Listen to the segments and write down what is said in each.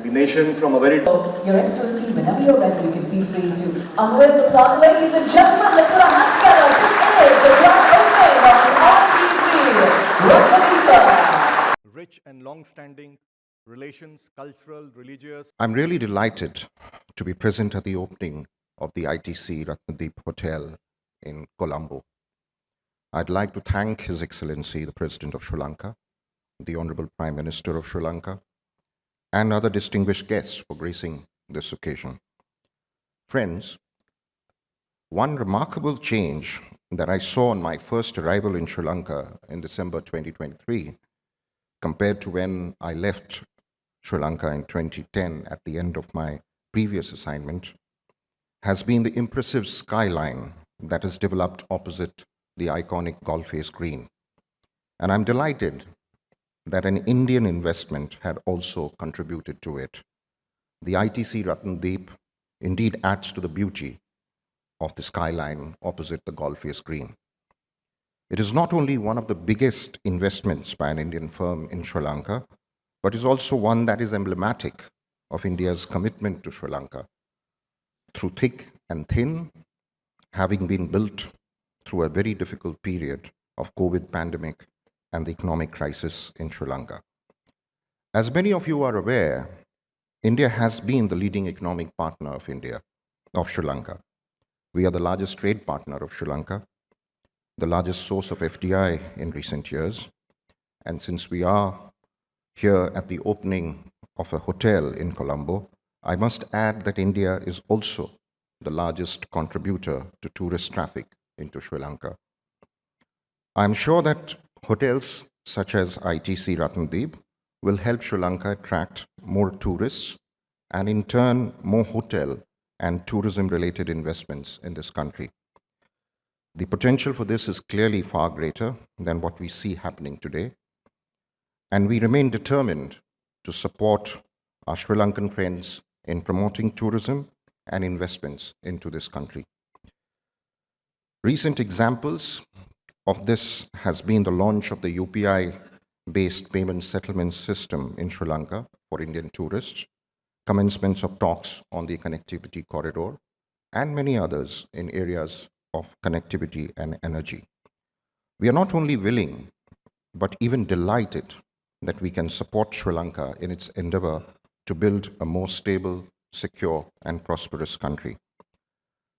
the nation from a very... Your Excellency, whenever you're ready, you can feel free to unveil the plaque. Ladies and gentlemen, let's put our hands together. This is the grand opening of the ITC Ratngoda. Rich and long-standing relations, cultural, religious. I'm really delighted to be present at the opening of the ITC Ratngoda Hotel in Colombo. I'd like to thank His Excellency, the President of Sri Lanka, the Honorable Prime Minister of Sri Lanka, and other distinguished guests for gracing this occasion. Friends, one remarkable change that I saw on my first arrival in Sri Lanka in December 2023, compared to when I left Sri Lanka in 2010 at the end of my previous assignment, has been the impressive skyline that has developed opposite the iconic Golf-Face Green. And I'm delighted that an Indian investment had also contributed to it. The ITC Ratngoda indeed adds to the beauty of the skyline opposite the Golf-Face Green. It is not only one of the biggest investments by an Indian firm in Sri Lanka, but is also one that is emblematic of India's commitment to Sri Lanka, through thick and thin, having been built through a very difficult period of COVID pandemic and the economic crisis in Sri Lanka. As many of you are aware, India has been the leading economic partner of Sri Lanka. We are the largest trade partner of Sri Lanka, the largest source of FDI in recent years. And since we are here at the opening of a hotel in Colombo, I must add that India is also the largest contributor to tourist traffic into Sri Lanka. I'm sure that hotels such as ITC Ratngoda will help Sri Lanka attract more tourists and in turn more hotel and tourism-related investments in this country. The potential for this is clearly far greater than what we see happening today, and we remain determined to support our Sri Lankan friends in promoting tourism and investments into this country. Recent examples of this has been the launch of the UPI-based payment settlement system in Sri Lanka for Indian tourists, commencements of talks on the connectivity corridor, and many others in areas of connectivity and energy. We are not only willing, but even delighted that we can support Sri Lanka in its endeavor to build a more stable, secure, and prosperous country.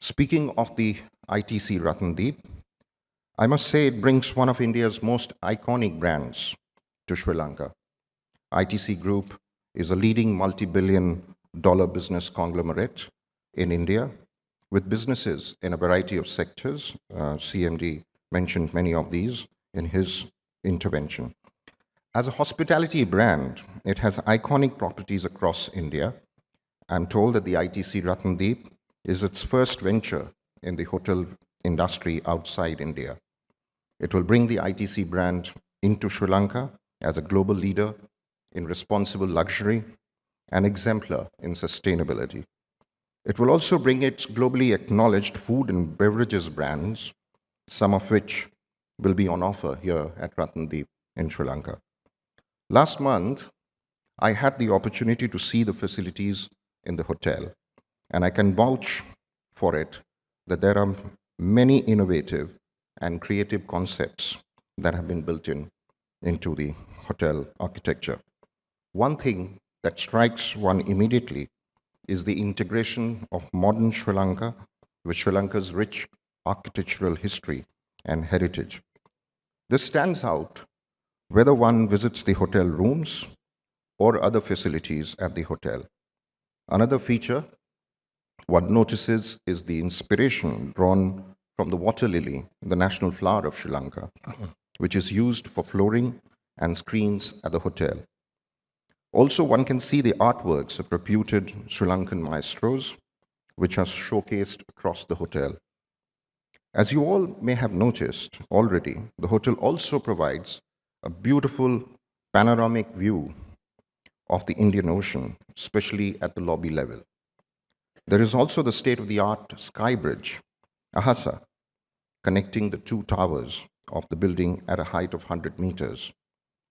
Speaking of the ITC Ratngoda, I must say it brings one of India's most iconic brands to Sri Lanka. ITC Group is a leading multi-billion-dollar business conglomerate in India with businesses in a variety of sectors. CMD mentioned many of these in his intervention. As a hospitality brand, it has iconic properties across India. I'm told that the ITC Ratngoda is its first venture in the hotel industry outside India. It will bring the ITC brand into Sri Lanka as a global leader in responsible luxury and exemplar in sustainability. It will also bring its globally acknowledged food and beverages brands, some of which will be on offer here at Ratngoda in Sri Lanka. Last month, I had the opportunity to see the facilities in the hotel, and I can vouch for it that there are many innovative and creative concepts that have been built into the hotel architecture. One thing that strikes one immediately is the integration of modern Sri Lanka with Sri Lanka's rich architectural history and heritage. This stands out whether one visits the hotel rooms or other facilities at the hotel. Another feature one notices is the inspiration drawn from the water lily, the national flower of Sri Lanka, which is used for flooring and screens at the hotel. Also, one can see the artworks of reputed Sri Lankan maestros, which are showcased across the hotel. As you all may have noticed already, the hotel also provides a beautiful panoramic view of the Indian Ocean, especially at the lobby level. There is also the state-of-the-art sky bridge, Ahasa, connecting the two towers of the building at a height of 100 meters.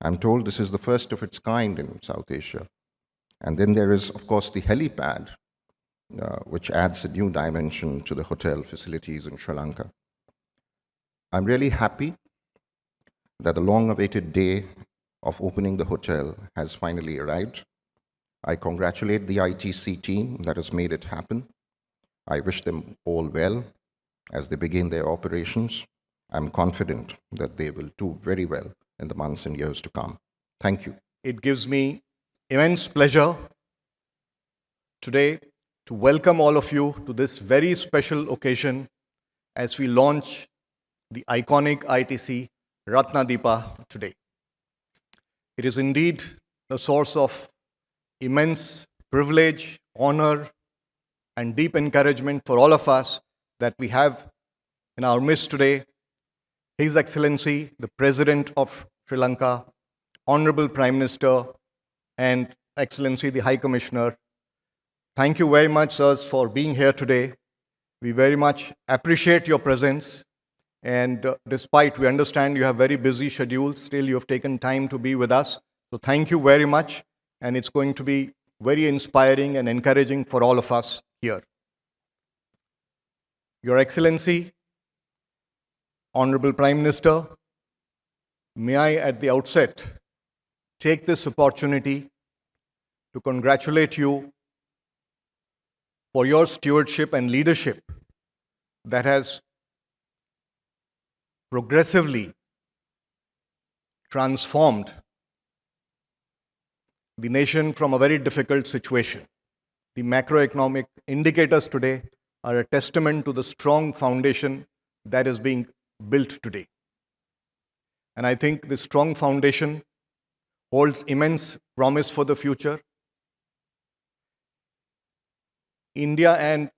I'm told this is the first of its kind in South Asia. And then there is, of course, the helipad, which adds a new dimension to the hotel facilities in Sri Lanka. I'm really happy that the long-awaited day of opening the hotel has finally arrived. I congratulate the ITC team that has made it happen. I wish them all well as they begin their operations. I'm confident that they will do very well in the months and years to come. Thank you. It gives me immense pleasure today to welcome all of you to this very special occasion as we launch the iconic ITC Ratngoda today. It is indeed a source of immense privilege, honor, and deep encouragement for all of us that we have in our midst today His Excellency, the President of Sri Lanka, Honorable Prime Minister, and Excellency, the High Commissioner. Thank you very much, sirs, for being here today. We very much appreciate your presence. And despite we understand you have very busy schedules, still you have taken time to be with us. So thank you very much. And it's going to be very inspiring and encouraging for all of us here. Your Excellency, Honorable Prime Minister, may I at the outset take this opportunity to congratulate you for your stewardship and leadership that has progressively transformed the nation from a very difficult situation. The macroeconomic indicators today are a testament to the strong foundation that is being built today. And I think this strong foundation holds immense promise for the future. India and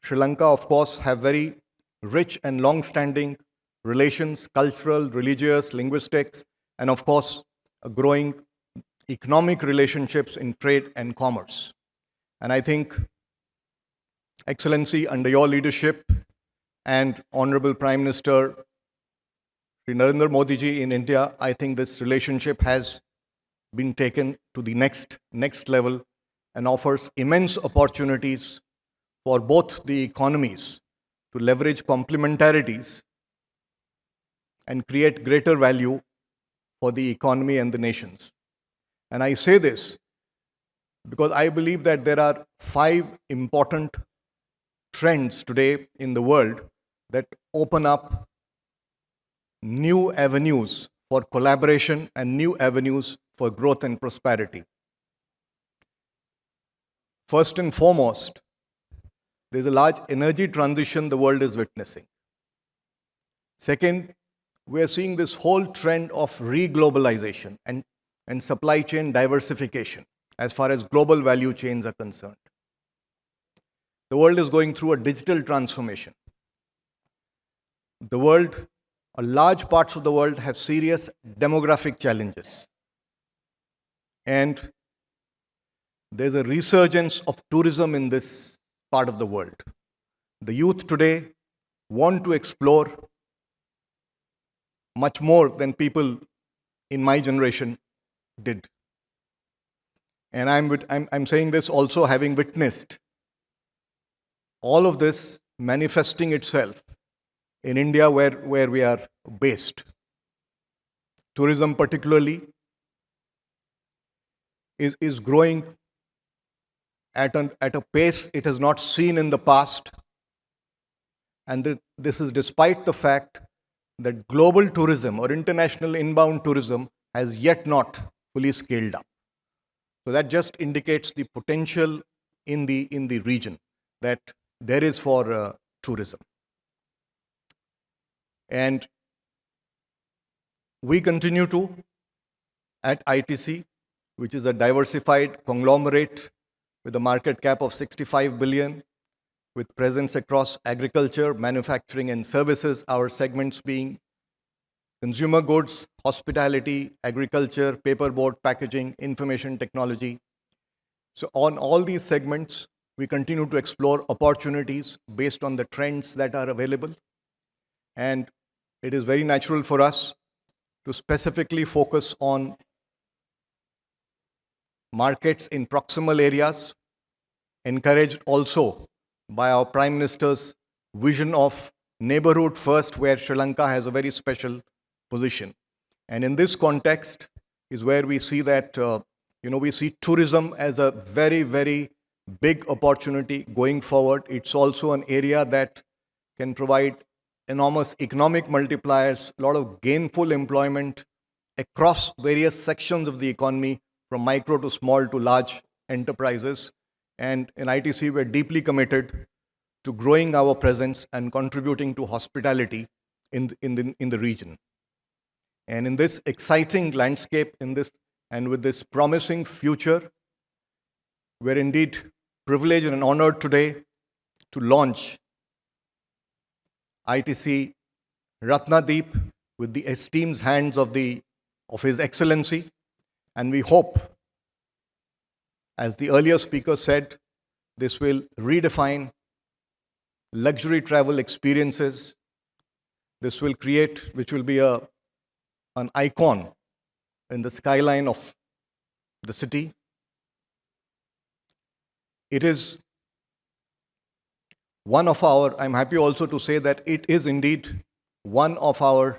Sri Lanka, of course, have very rich and long-standing relations, cultural, religious, linguistics, and of course, a growing economic relationships in trade and commerce. And I think, Excellency, under your leadership and Honorable Prime Minister Sri Narendra Modi ji in India, I think this relationship has been taken to the next level and offers immense opportunities for both the economies to leverage complementarities and create greater value for the economy and the nations. And I say this because I believe that there are 5 important trends today in the world that open up new avenues for collaboration and new avenues for growth and prosperity. First and foremost, there's a large energy transition the world is witnessing. Second, we are seeing this whole trend of re-globalization and supply chain diversification as far as global value chains are concerned. The world is going through a digital transformation. The world, or large parts of the world, have serious demographic challenges. And there's a resurgence of tourism in this part of the world. The youth today want to explore much more than people in my generation did. And I'm saying this also having witnessed all of this manifesting itself in India where we are based. Tourism particularly is growing at a pace it has not seen in the past. And this is despite the fact that global tourism or international inbound tourism has yet not fully scaled up. So that just indicates the potential in the region that there is for tourism. And we continue to, at ITC, which is a diversified conglomerate with a market cap of 65 billion, with presence across agriculture, manufacturing, and services, our segments being consumer goods, hospitality, agriculture, paperboard, packaging, information technology. So on all these segments, we continue to explore opportunities based on the trends that are available. And it is very natural for us to specifically focus on markets in proximal areas, encouraged also by our Prime Minister's vision of neighborhood first, where Sri Lanka has a very special position. And in this context is where we see that, we see tourism as a very, very big opportunity going forward. It's also an area that can provide enormous economic multipliers, a lot of gainful employment across various sections of the economy, from micro to small to large enterprises. And in ITC, we're deeply committed to growing our presence and contributing to hospitality in the region. And in this exciting landscape, and with this promising future, we're indeed privileged and honored today to launch ITC Ratnadeep with the esteemed hands of His Excellency. And we hope, as the earlier speaker said, this will redefine luxury travel experiences. This will create, which will be an icon in the skyline of the city. It is one of I'm happy also to say that it is indeed one of our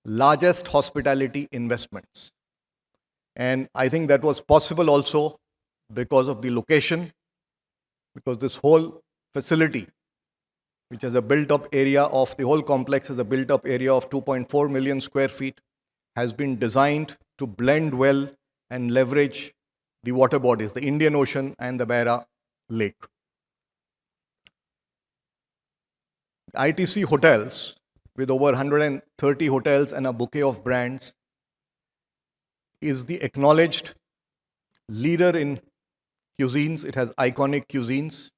largest hospitality investments. And I think that was possible also because of the location, because this whole facility, which has a built-up area of, the whole complex has a built-up area of 2.4 million square feet, has been designed to blend well and leverage the water bodies, the Indian Ocean and the Beira Lake. ITC Hotels, with over 130 hotels and a bouquet of brands, is the acknowledged leader in cuisines. It has iconic cuisines.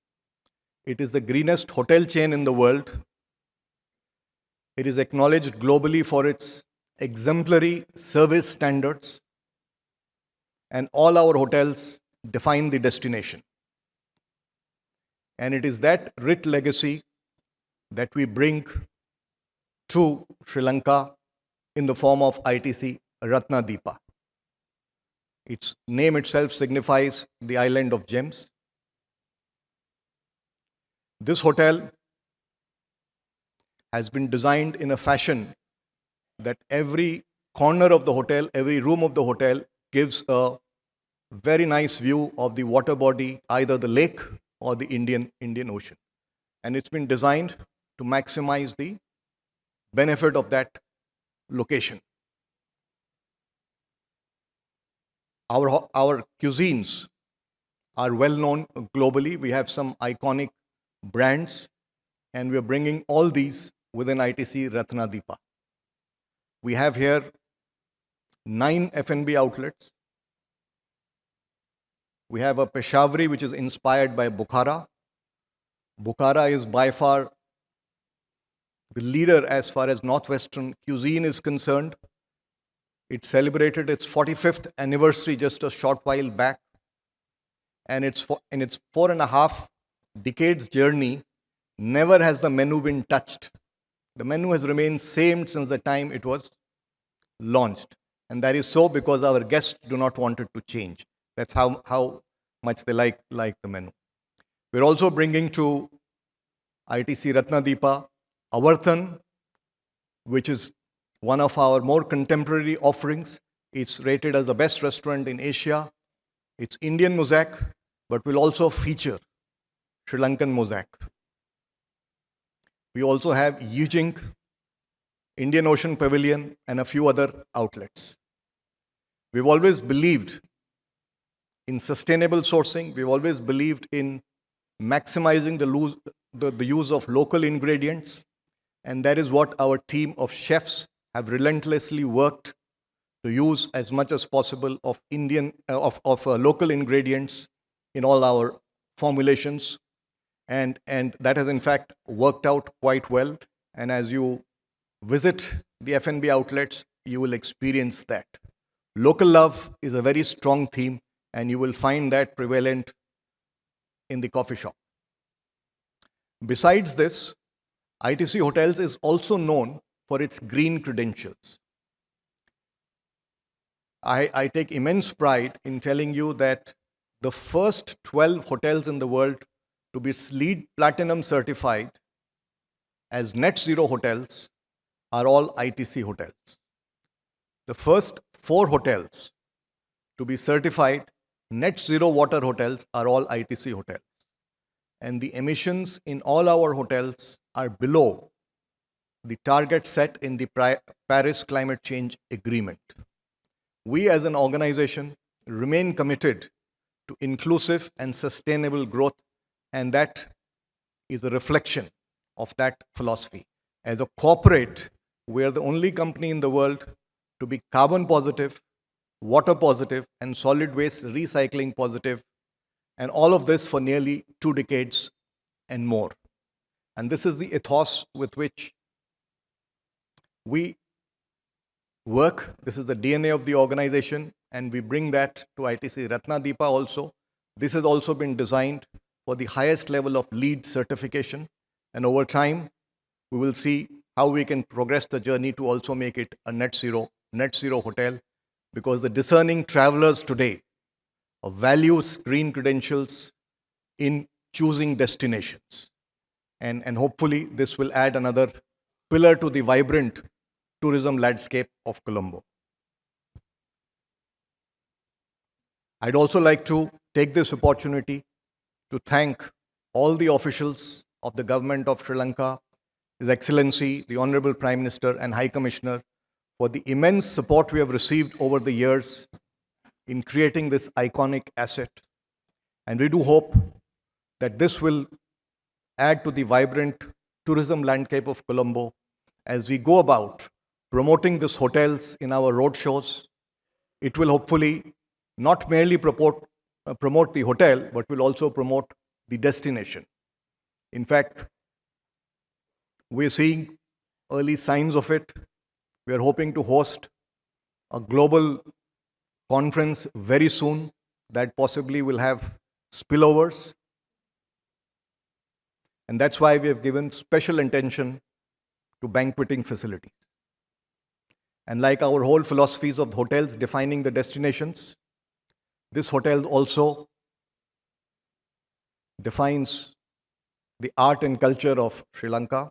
It is the greenest hotel chain in the world. It is acknowledged globally for its exemplary service standards. And all our hotels define the destination. And it is that rich legacy that we bring to Sri Lanka in the form of ITC Ratnadeepa. Its name itself signifies the island of gems. This hotel has been designed in a fashion that every corner of the hotel, every room of the hotel gives a very nice view of the water body, either the lake or the Indian Ocean. And it's been designed to maximize the benefit of that location. Our cuisines are well known globally. We have some iconic brands, and we are bringing all these within ITC Ratnadeepa. We have here 9 F&B outlets. We have a Peshawari, which is inspired by Bukhara. Bukhara is by far the leader as far as Northwestern cuisine is concerned. It celebrated its 45th anniversary just a short while back. And in its 4.5 decades journey, never has the menu been touched. The menu has remained same since the time it was launched. And that is so because our guests do not want it to change. That's how much they like the menu. We're also bringing to ITC Ratnadeepa Avarthan, which is one of our more contemporary offerings. It's rated as the best restaurant in Asia. It's Indian mosaic, but will also feature Sri Lankan mosaic. We also have Yijing, Indian Ocean Pavilion, and a few other outlets. We've always believed in sustainable sourcing. We've always believed in maximizing the use of local ingredients. And that is what our team of chefs have relentlessly worked to use as much as possible of local ingredients in all our formulations. And that has in fact worked out quite well. And as you visit the F&B outlets, you will experience that. Local love is a very strong theme, and you will find that prevalent in the coffee shop. Besides this, ITC Hotels is also known for its green credentials. I take immense pride in telling you that the first 12 hotels in the world to be LEED Platinum certified as net zero hotels are all ITC hotels. The first 4 hotels to be certified net zero water hotels are all ITC hotels. And the emissions in all our hotels are below the target set in the Paris Climate Change Agreement. We as an organization remain committed to inclusive and sustainable growth, and that is a reflection of that philosophy. As a corporate, we are the only company in the world to be carbon positive, water positive, and solid waste recycling positive, and all of this for nearly 2 decades and more. And this is the ethos with which we work. This is the DNA of the organization, and we bring that to ITC Ratngoda also. This has also been designed for the highest level of LEED certification, and over time, we will see how we can progress the journey to also make it a net zero hotel, because the discerning travelers today values green credentials in choosing destinations. And hopefully this will add another pillar to the vibrant tourism landscape of Colombo. I'd also like to take this opportunity to thank all the officials of the government of Sri Lanka, His Excellency, the Honorable Prime Minister and High Commissioner, for the immense support we have received over the years in creating this iconic asset. And we do hope that this will add to the vibrant tourism landscape of Colombo as we go about promoting these hotels in our roadshows. It will hopefully not merely promote the hotel, but will also promote the destination. In fact, we're seeing early signs of it. We are hoping to host a global conference very soon that possibly will have spillovers. And that's why we have given special attention to banqueting facilities. And like our whole philosophies of hotels defining the destinations, this hotel also defines the art and culture of Sri Lanka.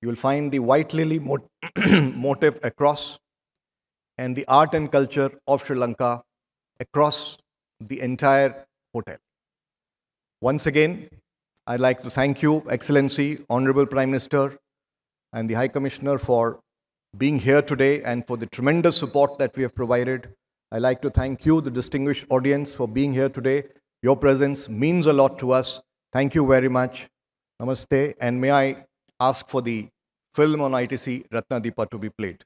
You will find the white lily motif across, and the art and culture of Sri Lanka across the entire hotel. Once again, I'd like to thank you, Excellency, Honorable Prime Minister, and the High Commissioner for being here today and for the tremendous support that we have provided. I'd like to thank you, the distinguished audience, for being here today. Your presence means a lot to us. Thank you very much. Namaste. And may I ask for the film on ITC Ratngoda to be played.